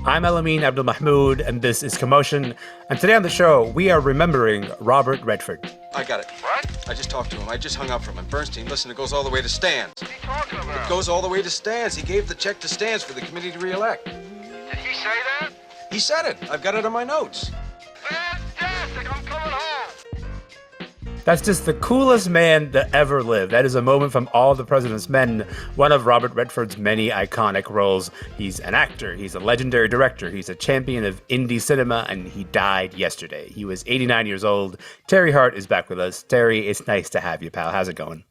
I'm Elamin Abdelmahmoud, and this is Commotion. And today on the show, we are remembering Robert Redford. I got it. What? I just talked to him. I just hung up from him. Bernstein, listen, it goes all the way to Stans. What's he talking about? It goes all the way to Stans. He gave the check to Stans for the committee to re-elect. Did he say that? He said it. I've got it on my notes. Fantastic! I'm coming home. That's just the coolest man that ever lived. That is a moment from All the President's Men, one of Robert Redford's many iconic roles. He's an actor, he's a legendary director, he's a champion of indie cinema, and he died yesterday. He was 89 years old. Teri Hart is back with us. Teri, it's nice to have you, pal. How's it going?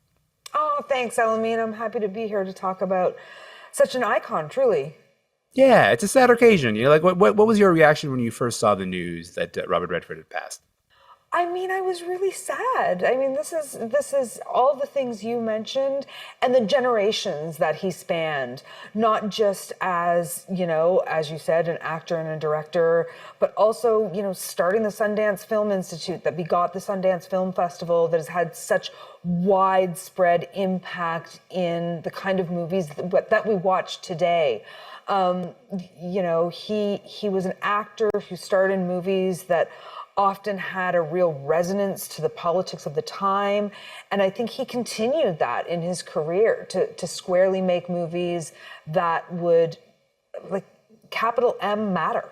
Oh, thanks, Elamin. I'm happy to be here to talk about such an icon, truly. Yeah, it's a sad occasion. You know, like what was your reaction when you first saw the news that Robert Redford had passed? I mean, I was really sad. I mean, this is all the things you mentioned and the generations that he spanned, not just as, as you said, an actor and a director, but also, starting the Sundance Film Institute that begot the Sundance Film Festival that has had such widespread impact in the kind of movies that we watch today. He was an actor who starred in movies that often had a real resonance to the politics of the time. And I think he continued that in his career to squarely make movies that would, like, capital M, matter.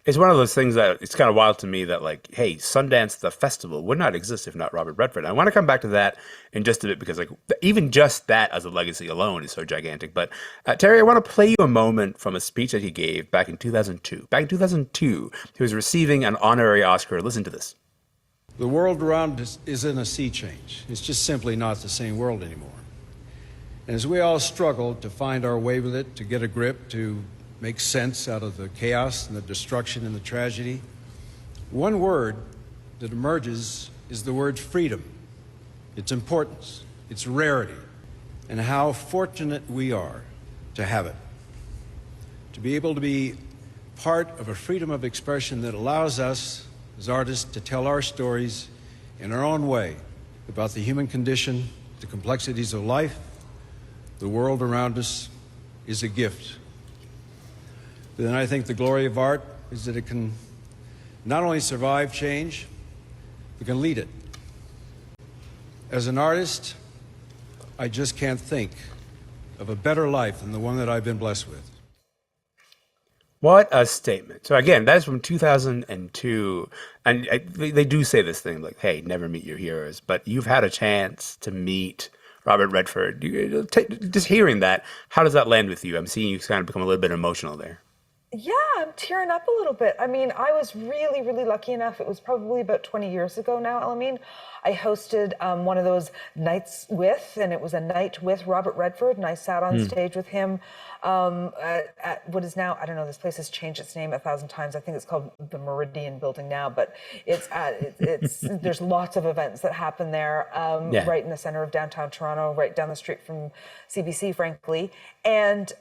It's one of those things that it's kind of wild to me that, like, hey, Sundance, the festival, would not exist if not Robert Redford. I want to come back to that in just a bit because, like, even just that as a legacy alone is so gigantic. But Teri, I want to play you a moment from a speech that he gave back in 2002. Back in 2002, he was receiving an honorary Oscar. Listen to this. The world around us is in a sea change. It's just simply not the same world anymore. And as we all struggle to find our way with it, to get a grip, to make sense out of the chaos and the destruction and the tragedy, one word that emerges is the word freedom, its importance, its rarity, and how fortunate we are to have it. To be able to be part of a freedom of expression that allows us as artists to tell our stories in our own way about the human condition, the complexities of life, the world around us, is a gift. But then I think the glory of art is that it can not only survive change, it can lead it. As an artist, I just can't think of a better life than the one that I've been blessed with. What a statement. So again, that is from 2002. And they do say this thing like, hey, never meet your heroes. But you've had a chance to meet Robert Redford. Just hearing that, how does that land with you? I'm seeing you kind of become a little bit emotional there. Yeah, I'm tearing up a little bit. I mean, I was really, really lucky enough. It was probably about 20 years ago now, Elamin. I hosted one of those nights with, and it was a night with Robert Redford, and I sat on stage with him at what is now, I don't know, this place has changed its name 1,000 times. I think it's called the Meridian Building now, but it's there's lots of events that happen there, right in the center of downtown Toronto, right down the street from CBC, frankly. And,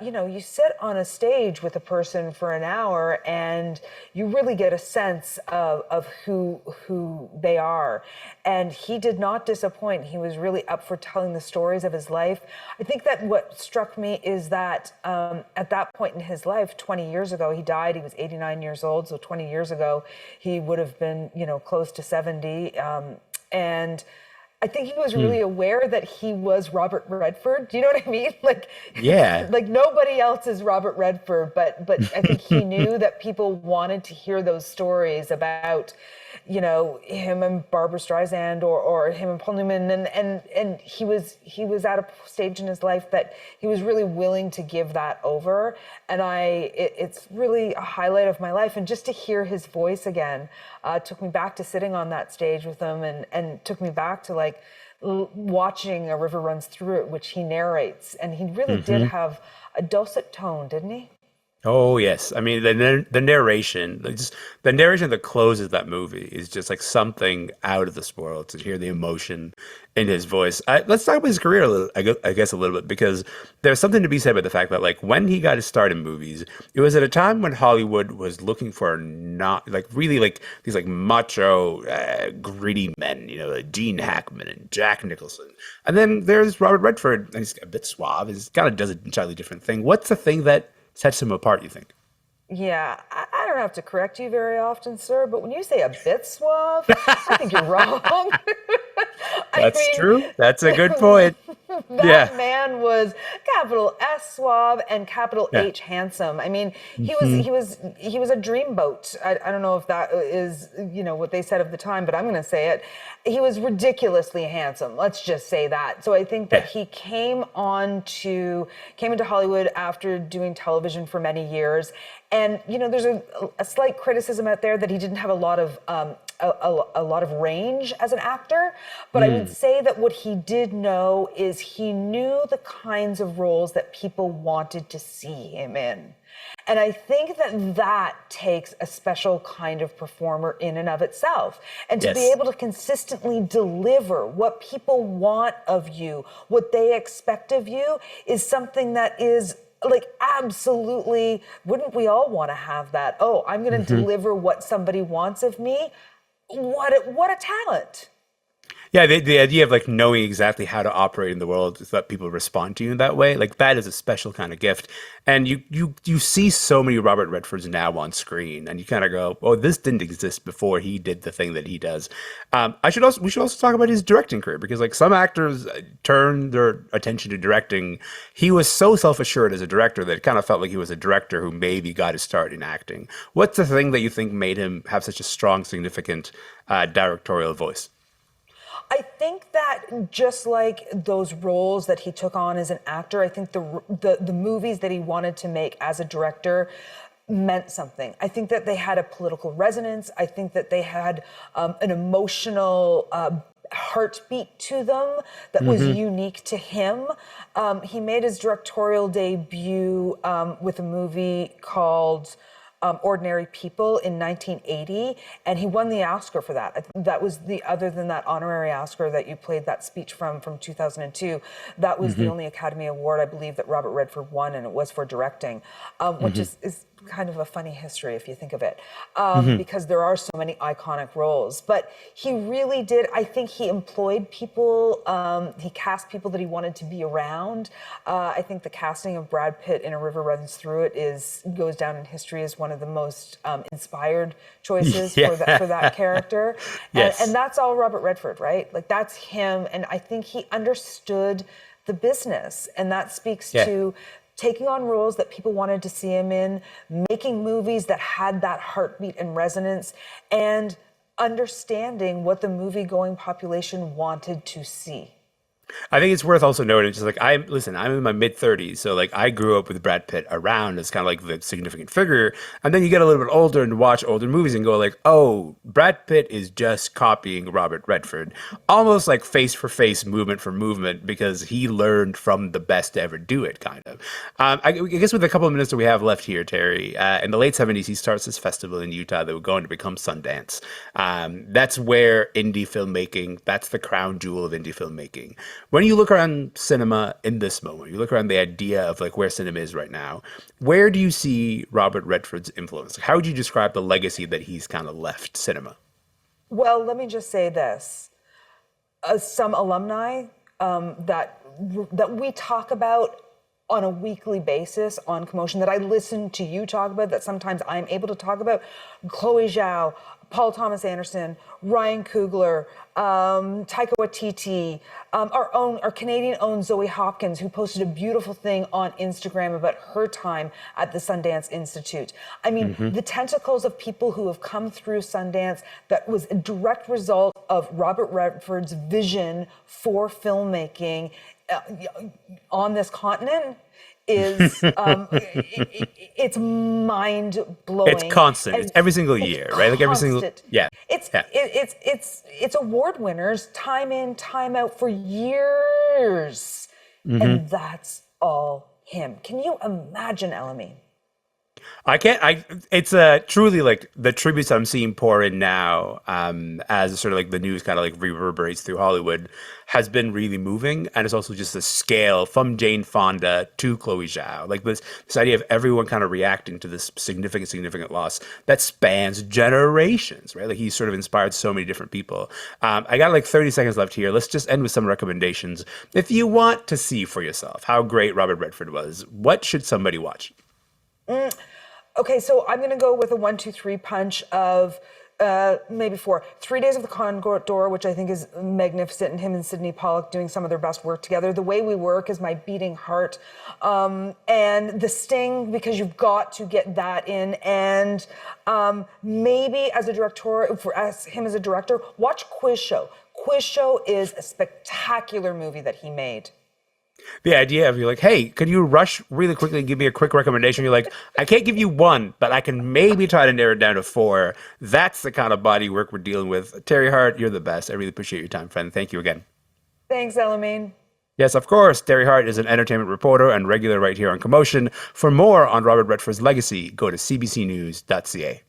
you sit on a stage with a person for an hour and you really get a sense of who they are. And he did not disappoint. He was really up for telling the stories of his life. I think that what struck me is that at that point in his life, 20 years ago, he died, he was 89 years old. So 20 years ago, he would have been, close to 70. And I think he was really aware that he was Robert Redford. Do you know what I mean? Like, yeah, like nobody else is Robert Redford, but I think he knew that people wanted to hear those stories about, him and Barbara Streisand or him and Paul Newman, and he was at a stage in his life that he was really willing to give that over, and it's really a highlight of my life, and just to hear his voice again took me back to sitting on that stage with him, and took me back to like watching A River Runs Through It, which he narrates, and he really did have a dulcet tone, didn't he? Oh yes, I mean the narration, like just the narration that closes that movie is just like something out of this world. To hear the emotion in his voice. Let's talk about his career a little, I guess a little bit, because there's something to be said about the fact that like when he got his start in movies, it was at a time when Hollywood was looking for not like really like these like macho, gritty men, like Gene Hackman and Jack Nicholson, and then there's Robert Redford, and he's a bit suave. He kind of does an entirely different thing. What's the thing that sets him apart, you think? Yeah, I don't have to correct you very often, sir, but when you say a bit suave, I think you're wrong. I That's true. That's a good mean, point. Yeah. that man was capital S suave and capital Yeah. H handsome. I mean, Hmm. he was a dreamboat. I don't know if that is, what they said of the time, but I'm going to say it. He was ridiculously handsome. Let's just say that. So I think that Yeah. he came into Hollywood after doing television for many years. And there's a slight criticism out there that he didn't have a lot of a lot of range as an actor, but I would say that what he did know is he knew the kinds of roles that people wanted to see him in. And I think that takes a special kind of performer in and of itself. And to be Yes. able to consistently deliver what people want of you, what they expect of you, is something that is like absolutely, wouldn't we all want to have that? Oh, I'm going to deliver what somebody wants of me. What a talent. Yeah, the idea of like knowing exactly how to operate in the world so that people respond to you in that way, like that is a special kind of gift. And you see so many Robert Redfords now on screen, and you kind of go, "Oh, this didn't exist before he did the thing that he does." We should also talk about his directing career because like some actors turn their attention to directing. He was so self assured as a director that it kind of felt like he was a director who maybe got his start in acting. What's the thing that you think made him have such a strong, significant directorial voice? I think that just like those roles that he took on as an actor, I think the movies that he wanted to make as a director meant something. I think that they had a political resonance. I think that they had an emotional heartbeat to them that was unique to him. He made his directorial debut with a movie called Ordinary People in 1980, and he won the Oscar for that. That was other than that honorary Oscar that you played that speech from 2002, that was the only Academy Award I believe that Robert Redford won, and it was for directing, which is kind of a funny history if you think of it, because there are so many iconic roles. But he really did, I think he employed people, he cast people that he wanted to be around. I think the casting of Brad Pitt in A River Runs Through It goes down in history as one of the most inspired choices Yeah. for that character. Yes. And that's all Robert Redford, right? Like that's him. And I think he understood the business. And that speaks Yeah. to taking on roles that people wanted to see him in, making movies that had that heartbeat and resonance, and understanding what the movie-going population wanted to see. I think it's worth also noting, just like I'm in my mid 30s, so like I grew up with Brad Pitt around as kind of like the significant figure, and then you get a little bit older and watch older movies and go like, oh, Brad Pitt is just copying Robert Redford, almost like face for face, movement for movement, because he learned from the best to ever do it, kind of. I guess with a couple of minutes that we have left here, Terry, in the late 70s, he starts this festival in Utah that would go on to become Sundance. That's where indie filmmaking, that's the crown jewel of indie filmmaking. When you look around cinema in this moment, you look around the idea of like where cinema is right now, where do you see Robert Redford's influence? How would you describe the legacy that he's kind of left cinema? Well, let me just say this. Some alumni that we talk about on a weekly basis on Commotion, that I listen to you talk about, that sometimes I'm able to talk about, Chloe Zhao, Paul Thomas Anderson, Ryan Coogler, Taika Waititi, our Canadian-owned Zoe Hopkins, who posted a beautiful thing on Instagram about her time at the Sundance Institute. I mean, the tentacles of people who have come through Sundance, that was a direct result of Robert Redford's vision for filmmaking on this continent is it's mind blowing. It's constant. It's every single year, right? Like every single, yeah. It's award winners time in, time out for years, and that's all him. Can you imagine, Elamin? I can't. It's truly like the tributes I'm seeing pour in now, as sort of like the news kind of like reverberates through Hollywood, has been really moving, and it's also just the scale from Jane Fonda to Chloe Zhao, like this idea of everyone kind of reacting to this significant loss that spans generations, right? Like he's sort of inspired so many different people. I got like 30 seconds left here. Let's just end with some recommendations. If you want to see for yourself how great Robert Redford was, what should somebody watch? Okay, so I'm going to go with a 1, 2, 3 punch of maybe 4. 3 Days of the Condor, which I think is magnificent, and him and Sidney Pollack doing some of their best work together. The Way We Work is my beating heart. And The Sting, because you've got to get that in. And maybe as a director, him as a director, watch Quiz Show. Quiz Show is a spectacular movie that he made. The idea of you're like, hey, could you rush really quickly and give me a quick recommendation? You're like, I can't give you 1, but I can maybe try to narrow it down to 4. That's the kind of body work we're dealing with. Teri Hart, you're the best. I really appreciate your time, friend. Thank you again. Thanks, Elamin. Yes, of course. Teri Hart is an entertainment reporter and regular right here on Commotion. For more on Robert Redford's legacy, go to cbcnews.ca.